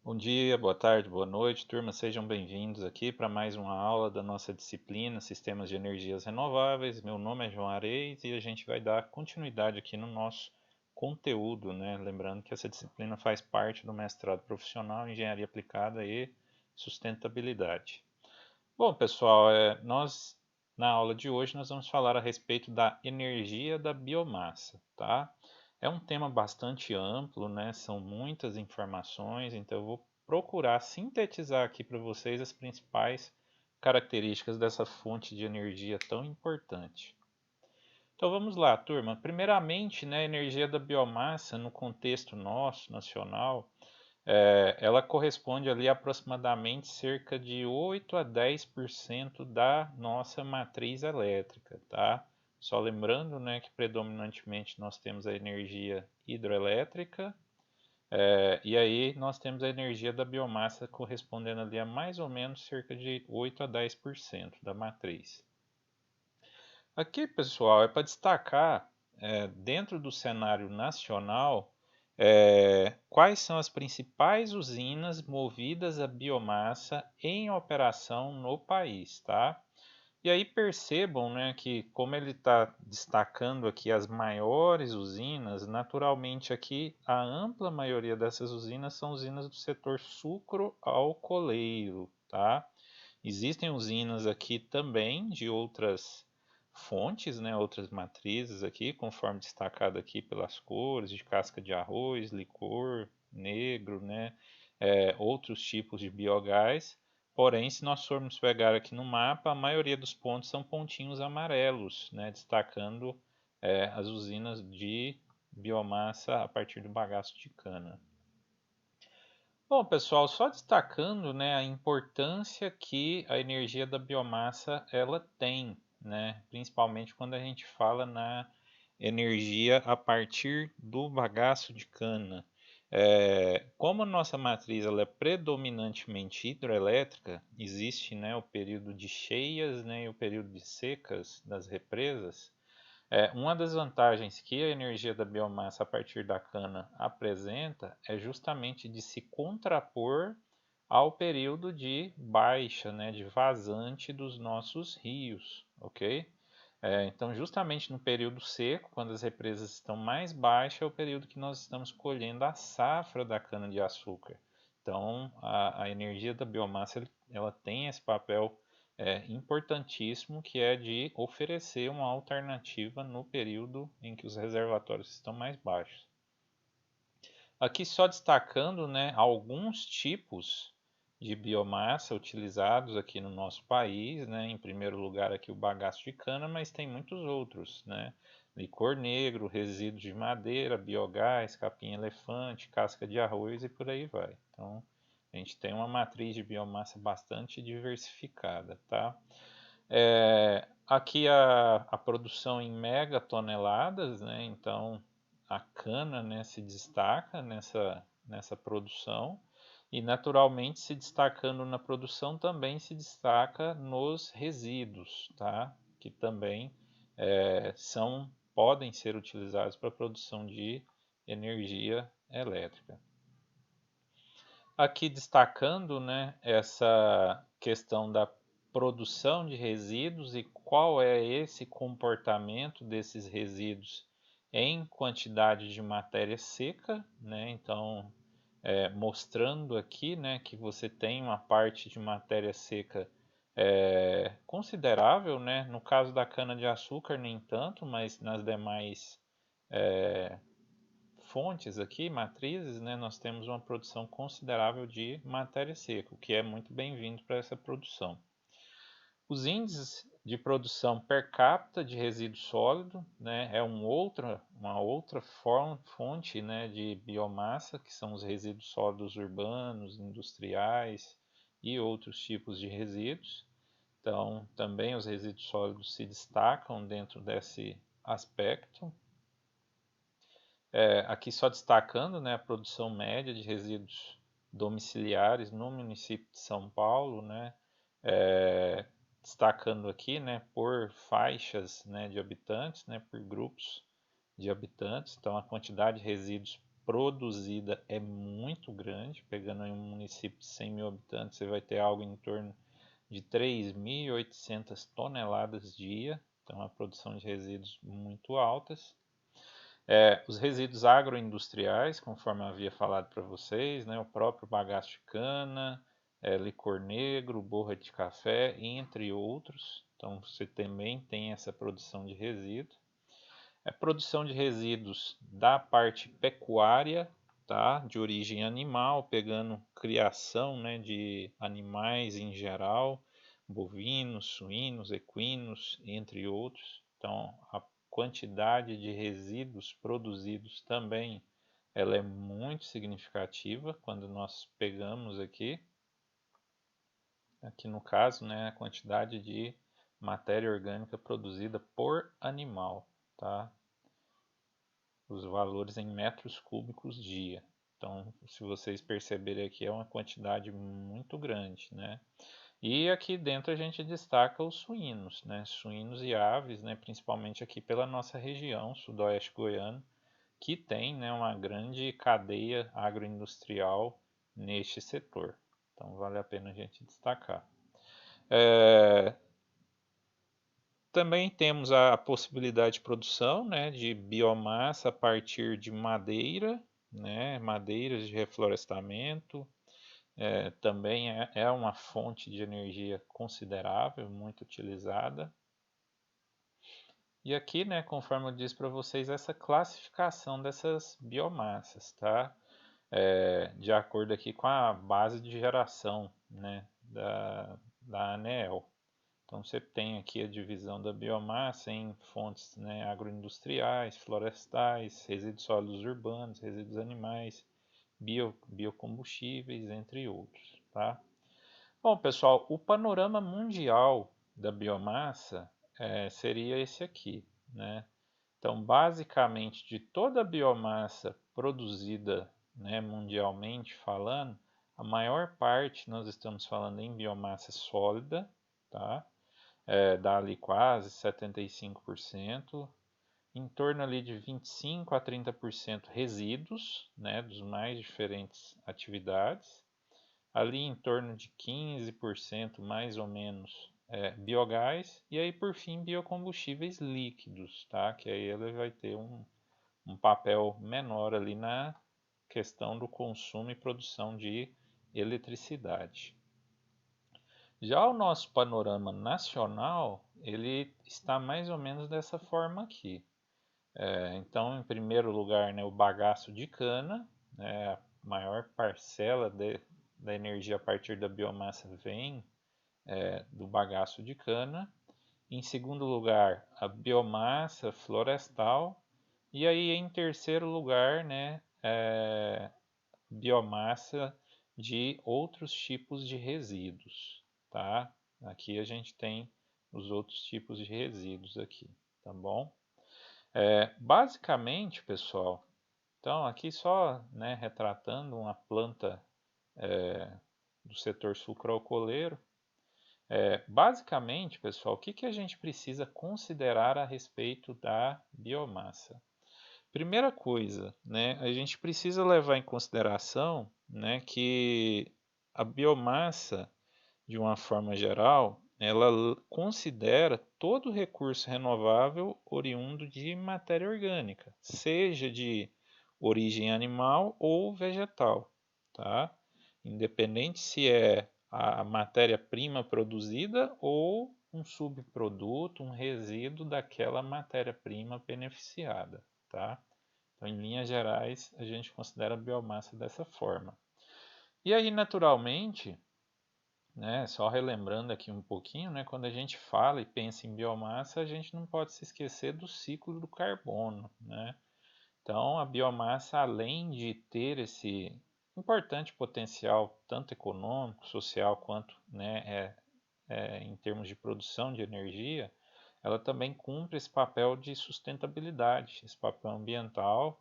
Bom dia, boa tarde, boa noite, turma, sejam bem-vindos aqui para mais uma aula da nossa disciplina Sistemas de Energias Renováveis. Meu nome é João Areis e a gente vai dar continuidade aqui no nosso conteúdo, né? Lembrando que essa disciplina faz parte do mestrado profissional em Engenharia Aplicada e Sustentabilidade. Bom, pessoal, nós na aula de hoje nós vamos falar a respeito da energia da biomassa, tá? É um tema bastante amplo, né? São muitas informações, então eu vou procurar sintetizar aqui para vocês as principais características dessa fonte de energia tão importante. Então vamos lá, turma. Primeiramente, né, a energia da biomassa no contexto nosso, nacional, ela corresponde ali a aproximadamente cerca de 8 a 10% da nossa matriz elétrica, tá? Só lembrando, né, que predominantemente nós temos a energia hidroelétrica, e aí nós temos a energia da biomassa correspondendo ali a mais ou menos cerca de 8 a 10% da matriz. Aqui, pessoal, é para destacar, dentro do cenário nacional, quais são as principais usinas movidas a biomassa em operação no país, tá? E aí percebam, né, que como ele está destacando aqui as maiores usinas, naturalmente aqui a ampla maioria dessas usinas são usinas do setor sucro-alcooleiro, tá? Existem usinas aqui também de outras fontes, né, outras matrizes aqui, conforme destacado aqui pelas cores, de casca de arroz, licor, negro, né, outros tipos de biogás. Porém, se nós formos pegar aqui no mapa, a maioria dos pontos são pontinhos amarelos, né, destacando as usinas de biomassa a partir do bagaço de cana. Bom, pessoal, só destacando, né, a importância que a energia da biomassa ela tem, né, principalmente quando a gente fala na energia a partir do bagaço de cana. Como a nossa matriz ela é predominantemente hidroelétrica, existe, né, o período de cheias, né, e o período de secas das represas. Uma das vantagens que a energia da biomassa a partir da cana apresenta é justamente de se contrapor ao período de baixa, né, de vazante dos nossos rios, ok? Então, justamente no período seco, quando as represas estão mais baixas, é o período que nós estamos colhendo a safra da cana-de-açúcar. Então, a energia da biomassa ela tem esse papel importantíssimo, que é de oferecer uma alternativa no período em que os reservatórios estão mais baixos. Aqui só destacando, né, alguns tipos de biomassa utilizados aqui no nosso país, né? Em primeiro lugar aqui o bagaço de cana, mas tem muitos outros, né? Licor negro, resíduos de madeira, biogás, capim-elefante, casca de arroz e por aí vai. Então, a gente tem uma matriz de biomassa bastante diversificada, tá? Aqui a produção em megatoneladas, né? Então a cana, né, se destaca nessa produção e naturalmente se destacando na produção também se destaca nos resíduos, tá? Que também podem ser utilizados para a produção de energia elétrica. Aqui destacando, né, essa questão da produção de resíduos e qual é esse comportamento desses resíduos em quantidade de matéria seca, né? Então, mostrando aqui, né, que você tem uma parte de matéria seca considerável, né? No caso da cana-de-açúcar, nem tanto, mas nas demais fontes aqui, matrizes, né, nós temos uma produção considerável de matéria seca, o que é muito bem-vindo para essa produção. Os índices de produção per capita de resíduo sólido, né, é uma outra fonte, né, de biomassa, que são os resíduos sólidos urbanos, industriais e outros tipos de resíduos. Então, também os resíduos sólidos se destacam dentro desse aspecto. Aqui só destacando, né, a produção média de resíduos domiciliares no município de São Paulo, né, é, destacando aqui, né, por faixas, né, de habitantes, né, por grupos de habitantes. Então, a quantidade de resíduos produzida é muito grande. Pegando em um município de 100 mil habitantes, você vai ter algo em torno de 3.800 toneladas dia. Então, a produção de resíduos muito altas. Os resíduos agroindustriais, conforme eu havia falado para vocês, né, o próprio bagaço de cana, licor negro, borra de café, entre outros. Então, você também tem essa produção de resíduos. Produção de resíduos da parte pecuária, tá? De origem animal, pegando criação, né, de animais em geral, bovinos, suínos, equinos, entre outros. Então, a quantidade de resíduos produzidos também ela é muito significativa quando nós pegamos aqui no caso, né, a quantidade de matéria orgânica produzida por animal, tá? Os valores em metros cúbicos dia. Então, se vocês perceberem aqui, é uma quantidade muito grande, né? E aqui dentro a gente destaca os suínos, né? Suínos e aves, né? Principalmente aqui pela nossa região, sudoeste goiano, que tem, né, uma grande cadeia agroindustrial neste setor. Então, vale a pena a gente destacar. Também temos a possibilidade de produção, né, de biomassa a partir de madeira, né, madeiras de reflorestamento. Também é uma fonte de energia considerável, muito utilizada. E aqui, né, conforme eu disse para vocês, essa classificação dessas biomassas, tá? De acordo aqui com a base de geração, né, da ANEEL. Então você tem aqui a divisão da biomassa em fontes, né, agroindustriais, florestais, resíduos sólidos urbanos, resíduos animais, biocombustíveis, entre outros, tá? Bom, pessoal, o panorama mundial da biomassa seria esse aqui, né? Então, basicamente, de toda a biomassa produzida, né, mundialmente falando, a maior parte nós estamos falando em biomassa sólida, tá? Dá ali quase 75%, em torno ali de 25 a 30% resíduos, né, dos mais diferentes atividades, ali em torno de 15% mais ou menos biogás, e aí por fim biocombustíveis líquidos, tá? Que aí ele vai ter um papel menor ali na questão do consumo e produção de eletricidade. Já o nosso panorama nacional, ele está mais ou menos dessa forma aqui. Então, em primeiro lugar, né, o bagaço de cana, né, a maior parcela da energia a partir da biomassa vem do bagaço de cana. Em segundo lugar, a biomassa florestal. E aí, em terceiro lugar, né, biomassa de outros tipos de resíduos, tá? Aqui a gente tem os outros tipos de resíduos aqui, tá bom? Basicamente, pessoal, então aqui só, né, retratando uma planta do setor sucroalcooleiro. Basicamente, pessoal, o que a gente precisa considerar a respeito da biomassa? Primeira coisa, né, a gente precisa levar em consideração, né, que a biomassa, de uma forma geral, ela considera todo recurso renovável oriundo de matéria orgânica, seja de origem animal ou vegetal, tá? Independente se é a matéria-prima produzida ou um subproduto, um resíduo daquela matéria-prima beneficiada, tá? Então, em linhas gerais, a gente considera a biomassa dessa forma. E aí, naturalmente, né, só relembrando aqui um pouquinho, né, quando a gente fala e pensa em biomassa, a gente não pode se esquecer do ciclo do carbono, né? Então, a biomassa, além de ter esse importante potencial, tanto econômico, social, quanto, né, em termos de produção de energia, ela também cumpre esse papel de sustentabilidade, esse papel ambiental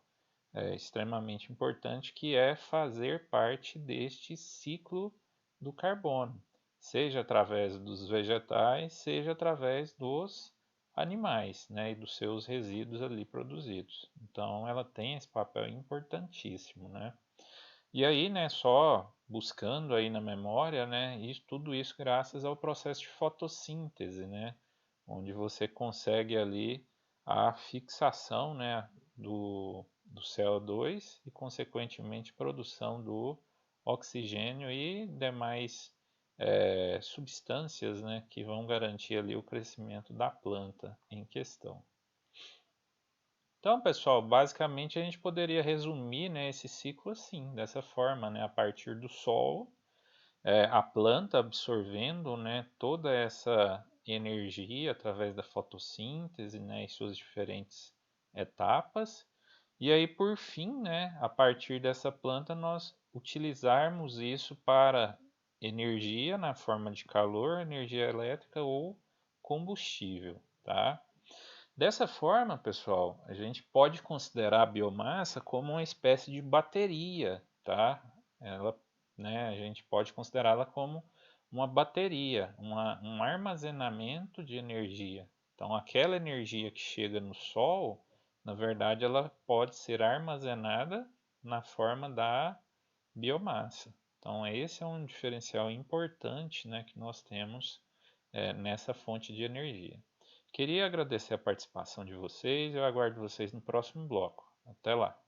extremamente importante, que é fazer parte deste ciclo do carbono, seja através dos vegetais, seja através dos animais, né, e dos seus resíduos ali produzidos. Então ela tem esse papel importantíssimo, né? E aí, né, só buscando aí na memória, né, tudo isso graças ao processo de fotossíntese, né, onde você consegue ali a fixação, né, do CO2 e, consequentemente, produção do oxigênio e demais substâncias, né, que vão garantir ali o crescimento da planta em questão. Então, pessoal, basicamente a gente poderia resumir, né, esse ciclo assim, dessa forma, né, a partir do solo, a planta absorvendo, né, toda essa energia através da fotossíntese, né, e suas diferentes etapas, e aí por fim, né, a partir dessa planta nós utilizarmos isso para energia na forma de calor, energia elétrica ou combustível, tá? Dessa forma, pessoal, a gente pode considerar a biomassa como uma espécie de bateria, tá? Ela, né, a gente pode considerá-la como uma bateria, um armazenamento de energia. Então, aquela energia que chega no Sol, na verdade, ela pode ser armazenada na forma da biomassa. Então, esse é um diferencial importante, né, que nós temos nessa fonte de energia. Queria agradecer a participação de vocês, eu aguardo vocês no próximo bloco. Até lá!